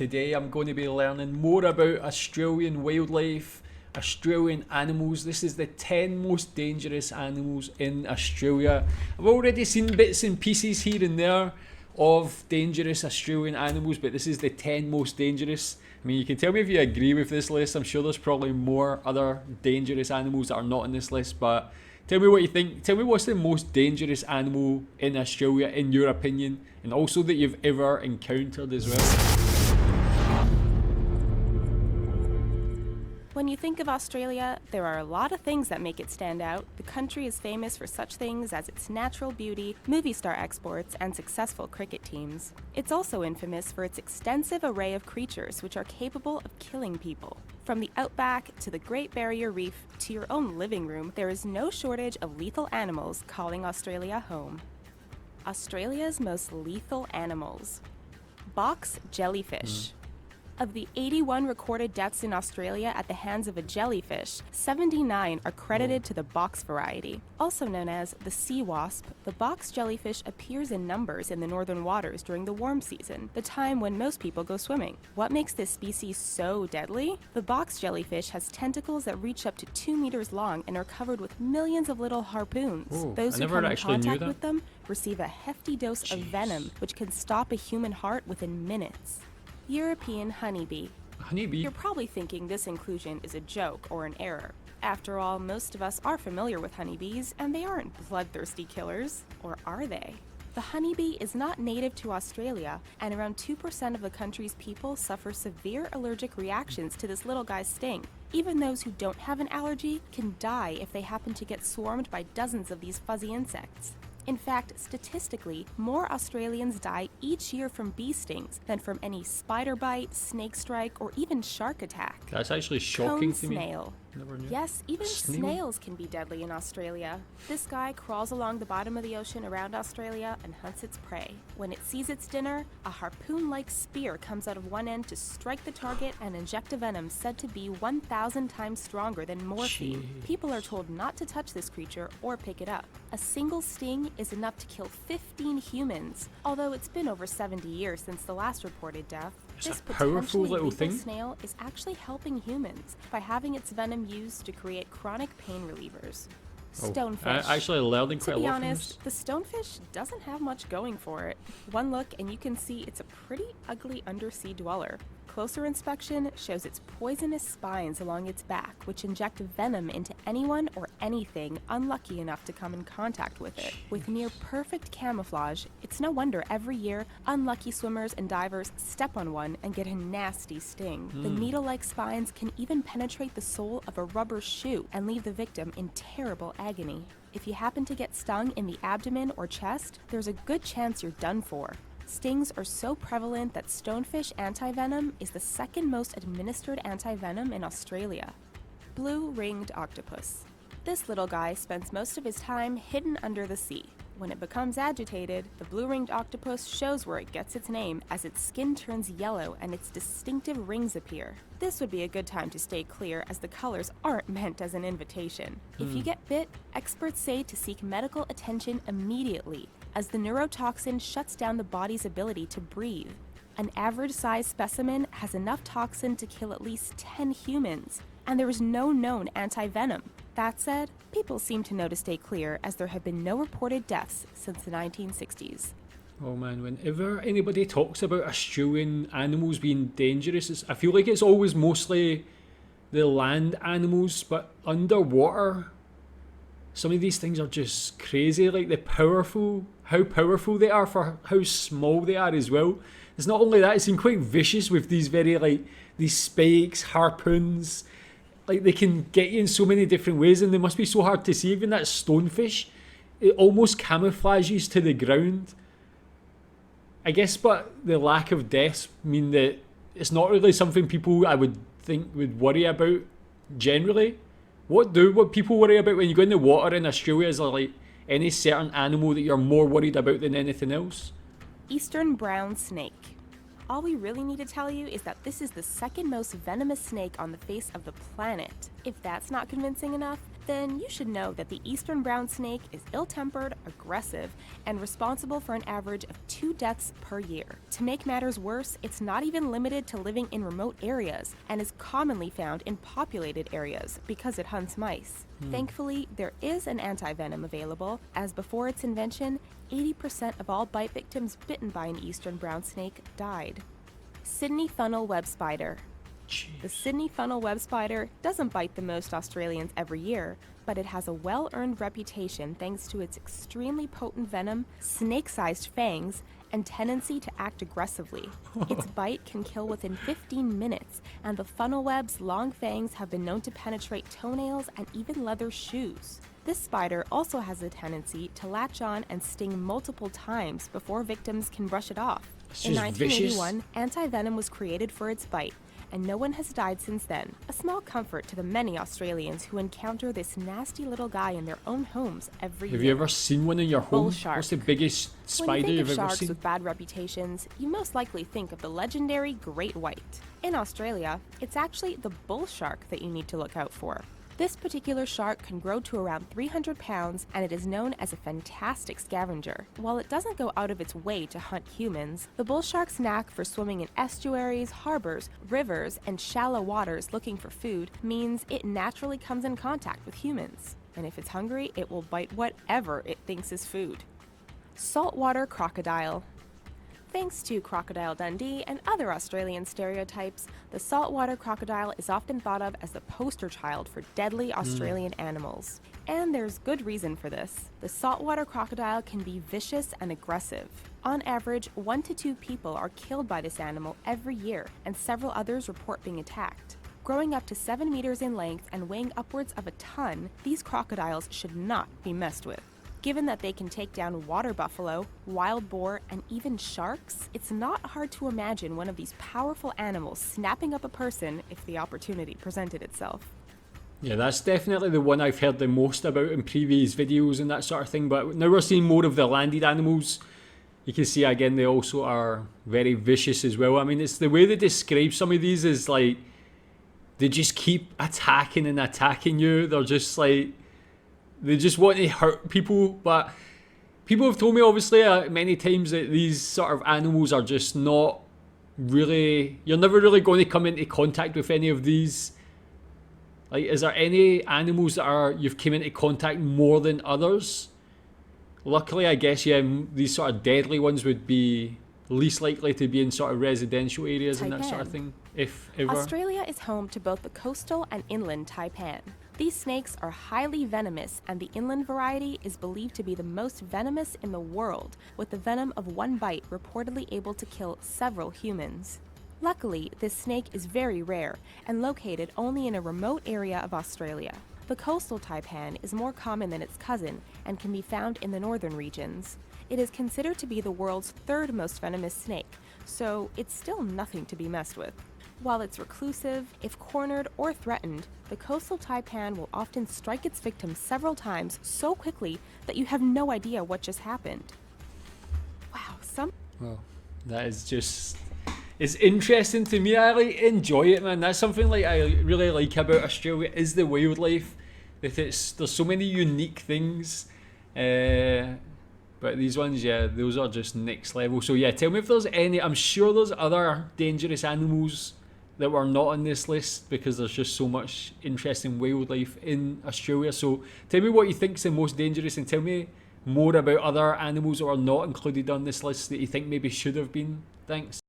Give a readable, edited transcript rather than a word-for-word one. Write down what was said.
today I'm going to be learning more about Australian wildlife, Australian animals. This is the 10 most dangerous animals in Australia. I've already seen bits and pieces here and there of dangerous Australian animals, but this is the 10 most dangerous. I mean, you can tell me if you agree with this list. I'm sure there's probably more other dangerous animals that are not in this list, but tell me what you think. Tell me what's the most dangerous animal in Australia in your opinion, and also that you've ever encountered as well. When you think of Australia, there are a lot of things that make it stand out. The country is famous for such things as its natural beauty, movie star exports, and successful cricket teams. It's also infamous for its extensive array of creatures which are capable of killing people. From the outback to the Great Barrier Reef to your own living room, there is no shortage of lethal animals calling Australia home. Australia's most lethal animals. Box jellyfish. Of the 81 recorded deaths in Australia at the hands of a jellyfish, 79 are credited to the box variety. Also known as the sea wasp, the box jellyfish appears in numbers in the northern waters during the warm season, the time when most people go swimming. What makes this species so deadly? The box jellyfish has tentacles that reach up to 2 meters long and are covered with millions of little harpoons. Oh, Those I who never come in actually knew contact that. with them receive a hefty dose of venom, which can stop a human heart within minutes. European honeybee. Honeybee? You're probably thinking this inclusion is a joke or an error. After all, most of us are familiar with honeybees, and they aren't bloodthirsty killers. Or are they? The honeybee is not native to Australia, and around 2% of the country's people suffer severe allergic reactions to this little guy's sting. Even those who don't have an allergy can die if they happen to get swarmed by dozens of these fuzzy insects. In fact, statistically, more Australians die each year from bee stings than from any spider bite, snake strike, or even shark attack. That's actually shocking Cone to me. snail. Never knew. Yes, even Snail? snails can be deadly in Australia. This guy crawls along the bottom of the ocean around Australia and hunts its prey. When it sees its dinner, a harpoon-like spear comes out of one end to strike the target and inject a venom said to be 1,000 times stronger than morphine. Jeez. People are told not to touch this creature or pick it up. A single sting is enough to kill 15 humans, although it's been over 70 years since the last reported death. It's a This powerful potentially little lethal thing. snail is actually helping humans by having its venom used to create chronic pain relievers. Stonefish. I actually learning quite To a be lot from honest, the stonefish doesn't have much going for it. One look and you can see it's a pretty ugly undersea dweller. Closer inspection shows its poisonous spines along its back, which inject venom into anyone or anything unlucky enough to come in contact with it. With near perfect camouflage, it's no wonder every year unlucky swimmers and divers step on one and get a nasty sting. The needle-like spines can even penetrate the sole of a rubber shoe and leave the victim in terrible agony. If you happen to get stung in the abdomen or chest, there's a good chance you're done for. Stings are so prevalent that stonefish antivenom is the second most administered antivenom in Australia. Blue-ringed octopus. This little guy spends most of his time hidden under the sea. When it becomes agitated, the blue-ringed octopus shows where it gets its name as its skin turns yellow and its distinctive rings appear. This would be a good time to stay clear as the colors aren't meant as an invitation. If you get bit, experts say to seek medical attention immediately, as the neurotoxin shuts down the body's ability to breathe. An average-sized specimen has enough toxin to kill at least 10 humans, and there is no known antivenom. That said, people seem to know to stay clear as there have been no reported deaths since the 1960s. Oh man, whenever anybody talks about Australian animals being dangerous, I feel like it's always mostly the land animals, but underwater, some of these things are just crazy. Like how powerful they are for how small they are as well. It's not only that, it seems quite vicious with these these spikes, harpoons. Like they can get you in so many different ways, and they must be so hard to see. Even that stonefish, it almost camouflages to the ground. I guess, but the lack of deaths mean that it's not really something people I would think would worry about generally. What people worry about when you go in the water in Australia? Is there like any certain animal that you're more worried about than anything else? Eastern brown snake. All we really need to tell you is that this is the second most venomous snake on the face of the planet. If that's not convincing enough, then you should know that the eastern brown snake is ill-tempered, aggressive, and responsible for an average of 2 deaths per year. To make matters worse, it's not even limited to living in remote areas and is commonly found in populated areas because it hunts mice. Thankfully, there is an anti-venom available, as before its invention, 80% of all bite victims bitten by an eastern brown snake died. Sydney funnel web spider. The Sydney funnel web spider doesn't bite the most Australians every year, but it has a well-earned reputation thanks to its extremely potent venom, snake-sized fangs, and tendency to act aggressively. Its bite can kill within 15 minutes, and the funnel web's long fangs have been known to penetrate toenails and even leather shoes. This spider also has a tendency to latch on and sting multiple times before victims can brush it off. It's In just 1981, vicious. anti-venom was created for its bite, and no one has died since then. A small comfort to the many Australians who encounter this nasty little guy in their own homes every year. Have you ever seen one in your home? Bull shark. What's the biggest When you spider think you've of ever sharks seen? with bad reputations, you most likely think of the legendary great white. In Australia, it's actually the bull shark that you need to look out for. This particular shark can grow to around 300 pounds, and it is known as a fantastic scavenger. While it doesn't go out of its way to hunt humans, the bull shark's knack for swimming in estuaries, harbors, rivers, and shallow waters looking for food means it naturally comes in contact with humans. And if it's hungry, it will bite whatever it thinks is food. Saltwater crocodile. Thanks to Crocodile Dundee and other Australian stereotypes, the saltwater crocodile is often thought of as the poster child for deadly Australian animals. And there's good reason for this. The saltwater crocodile can be vicious and aggressive. On average, 1 to 2 people are killed by this animal every year, and several others report being attacked. Growing up to 7 meters in length and weighing upwards of a ton, these crocodiles should not be messed with. Given that they can take down water buffalo, wild boar, and even sharks, it's not hard to imagine one of these powerful animals snapping up a person if the opportunity presented itself. Yeah, that's definitely the one I've heard the most about in previous videos and that sort of thing. But now we're seeing more of the landed animals. You can see again they also are very vicious as well. I mean, it's the way they describe some of these is like they just keep attacking and attacking you. They're just like they just want to hurt people. But people have told me obviously many times that these sort of animals are just not really, you're never really going to come into contact with any of these. Like, is there any animals that are you've come into contact more than others? Luckily, I guess, yeah, these sort of deadly ones would be least likely to be in sort of residential areas and that sort of Taipan. thing, if ever. Australia is home to both the coastal and inland taipan. These snakes are highly venomous, and the inland variety is believed to be the most venomous in the world, with the venom of one bite reportedly able to kill several humans. Luckily, this snake is very rare and located only in a remote area of Australia. The coastal taipan is more common than its cousin and can be found in the northern regions. It is considered to be the world's 3rd most venomous snake, so it's still nothing to be messed with. While it's reclusive, if cornered or threatened, the coastal taipan will often strike its victim several times so quickly that you have no idea what just happened. Wow, Well, that is just, it's interesting to me. I like enjoy it, man. That's something like I really like about Australia is the wildlife. That there's so many unique things. But these ones, yeah, those are just next level. So yeah, tell me if there's any. I'm sure there's other dangerous animals that were not on this list because there's just so much interesting wildlife in Australia. So tell me what you think's the most dangerous, and tell me more about other animals that are not included on this list that you think maybe should have been. Thanks.